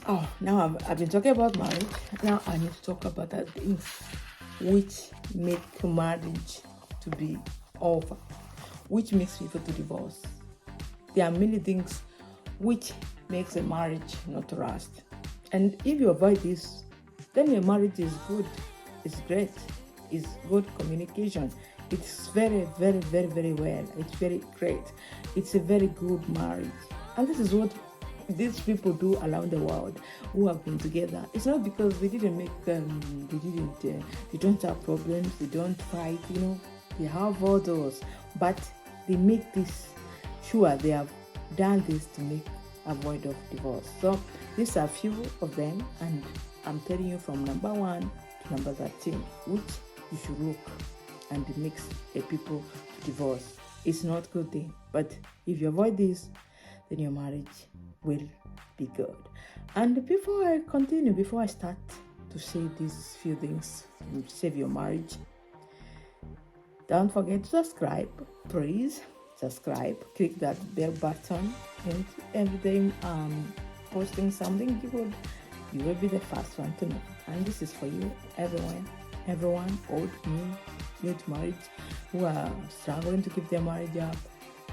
Oh, now I've been talking about marriage. Now I need to talk about the things which make marriage to be over, which makes people to divorce. There are many things which makes a marriage not to last. And if you avoid this, then your marriage is good. It's great. It's good communication. It's very, very, very, very well. It's very great. It's a very good marriage. And this is what these people do around the world who have been together. It's not because they didn't make they don't have problems, they don't fight, they have all those, but they make this sure they have done this to make avoid of divorce. So these are a few of them, and I'm telling you from number 1 to number 13, which you should look, and it makes a people to divorce. It's not a good thing, but if you avoid this, then your marriage will be good. And before I continue, before I start to say these few things to save your marriage, don't forget to subscribe. Please subscribe. Click that bell button, and every time I'm posting something good, you will be the first one to know. And this is for you, everyone, old, new to marriage, who are struggling to keep their marriage up.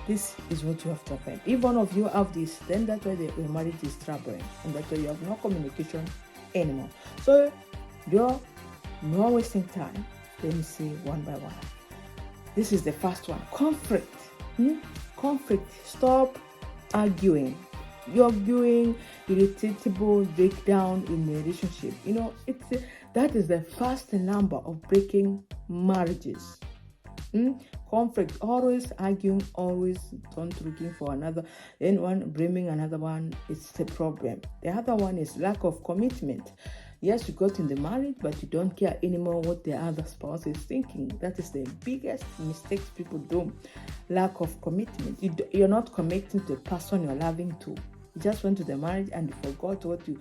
This is what you have to avoid. If one of you have this, then that's why your marriage is troubling, and that's why you have no communication anymore. So you're not wasting time. Let me see one by one. This is the first one. Conflict. Conflict. Stop arguing. You're arguing, irritable, breakdown in a relationship. That is the first number of breaking marriages. Conflict, always arguing, always don't looking for another, then one blaming another one. It's the problem. The other one is lack of commitment. Yes, you got in the marriage, but you don't care anymore what the other spouse is thinking. That is the biggest mistake people do. Lack of commitment. You're not committing to the person you're loving to. You just went to the marriage and you forgot what you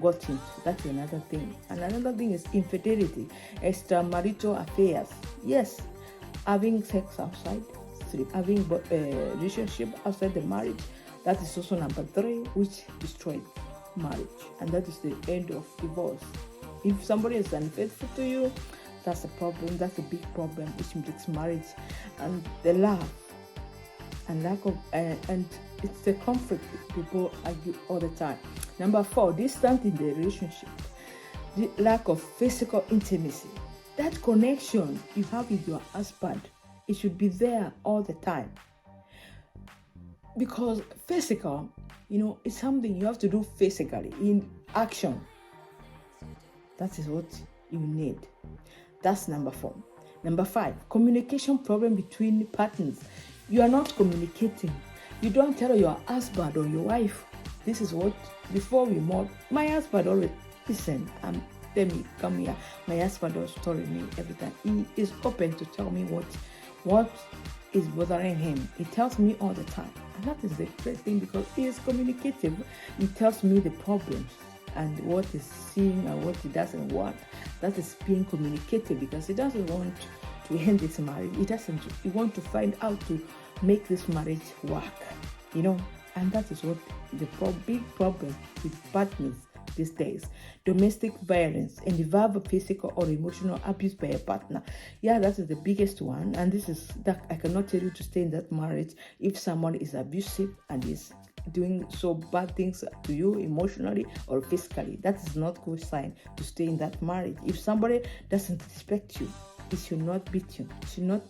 got into. That's another thing. And another thing is infidelity, extramarital affairs. Yes, having sex outside, having a relationship outside the marriage. That is also number 3, which destroys marriage, and that is the end of divorce. If somebody is unfaithful to you, that's a problem. That's a big problem, which makes marriage, and the love and lack of and it's the conflict. People argue all the time. Number 4, distance in the relationship, the lack of physical intimacy. That connection you have with your husband, it should be there all the time, because physical, it's something you have to do physically in action. That is what you need. That's number 4. Number 5, communication problem between partners. You are not communicating. You don't tell your husband or your wife, this is what, before we met, my husband always, listen, let me come here. My husband was telling me every time. He is open to tell me what is bothering him. He tells me all the time. And that is the great thing, because he is communicative. He tells me the problems and what he's seeing and what he doesn't want. That is being communicative, because he doesn't want to end this marriage. He wants to find out to make this marriage work, and that is what the big problem with partners these days. Domestic violence and verbal, physical, or emotional abuse by a partner. Yeah, that is the biggest one. And this is that I cannot tell you to stay in that marriage if someone is abusive and is doing so bad things to you emotionally or physically. That is not a good sign to stay in that marriage. If somebody doesn't respect you, it should not beat you, it should not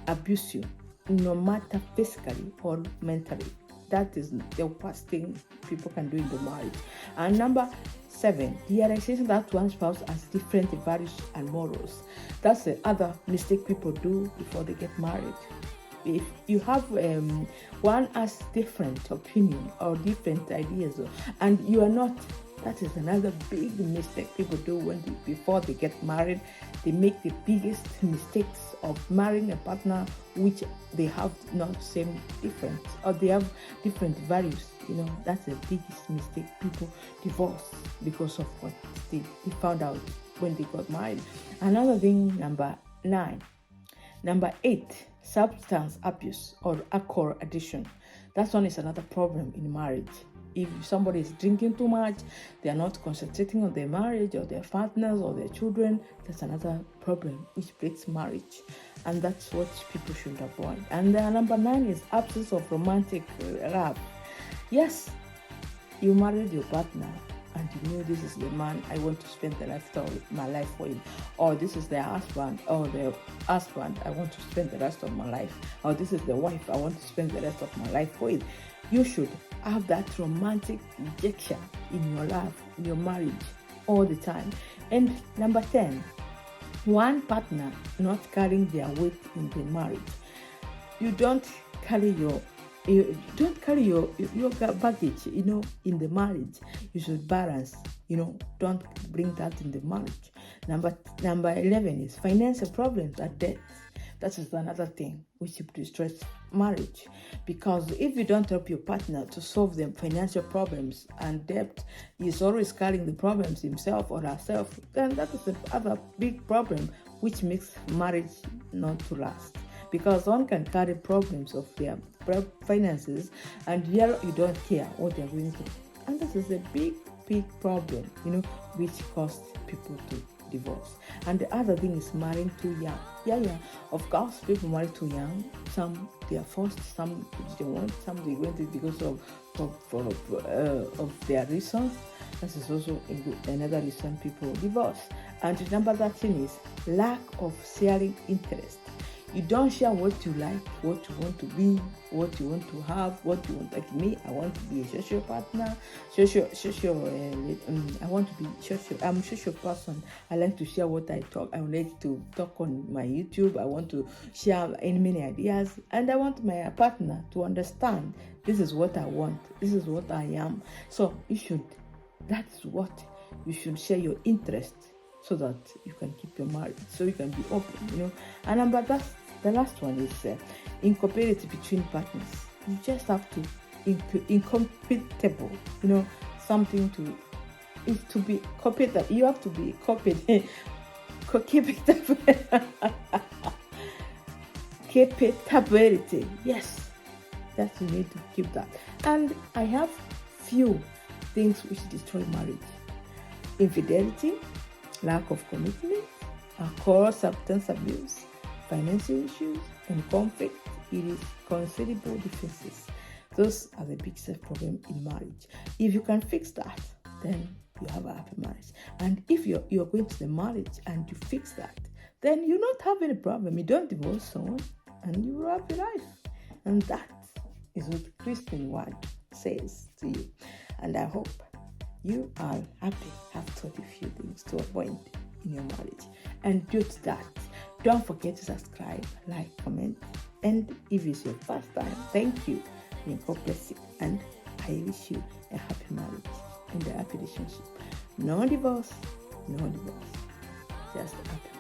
abuse you, no matter physically or mentally. That is the worst thing people can do in the marriage. And number 7, the realization that one spouse has different values and morals. That's the other mistake people do before they get married. If you have one has different opinion or different ideas, and you are not, that is another big mistake people do before they get married. They make the biggest mistakes of marrying a partner which they have not same different, or they have different values. That's the biggest mistake. People divorce because of what they found out when they got married. Another thing, number 9. Number 8, substance abuse or alcohol addiction. That one is another problem in marriage. If somebody is drinking too much, they are not concentrating on their marriage or their partners or their children, that's another problem which breaks marriage. And that's what people should avoid. And number 9 is absence of romantic love. Yes, you married your partner and you knew this is the man I want to spend the rest of my life with, or this is the husband, or the husband I want to spend the rest of my life, or this is the wife I want to spend the rest of my life with. You should have that romantic injection in your life, in your marriage, all the time. And number 10, one partner not carrying their weight in the marriage. You don't carry your baggage, in the marriage. You should balance, don't bring that in the marriage. Number 11 is financial problems and debt. That is another thing which destroys marriage, because if you don't help your partner to solve the financial problems and debt, he's always carrying the problems himself or herself, then that is another big problem which makes marriage not to last. Because one can carry problems of their finances, and here you don't care what they're going through, and this is a big problem, which causes people to divorce. And the other thing is marrying too young. Of course, people marry too young. Some they are forced, some they want, some they want it because of their reasons. This is also another reason people divorce. And number 13 is lack of sharing interest. You don't share what you like, what you want to be, what you want to have, what you want. Like me, I want to be a social partner, I want to be social. I'm a social person. I like to share what I talk. I like to talk on my YouTube. I want to share many ideas, and I want my partner to understand this is what I want. This is what I am. So that's what you should share your interest, so that you can keep your marriage, so you can be open, And the last one is incompatibility between partners. You just have to incompatible, something to be compatible. You have to be compatible. Capability. Yes, that you need to keep that. And I have few things which destroy marriage: infidelity, lack of commitment, alcohol, substance abuse, financial issues, and conflict. It is considerable differences. Those are the biggest problem in marriage. If you can fix that, then you have a happy marriage. And if you're going to the marriage and you fix that, then you don't have any problem. You don't divorce someone, and you will have a life. And that is what Christian word says to you. And I hope you are happy, have taught a few things to avoid in your marriage. And due to that, don't forget to subscribe, like, comment. And if it's your first time, thank you. May God bless you. And I wish you a happy marriage and a happy relationship. No divorce, just happy.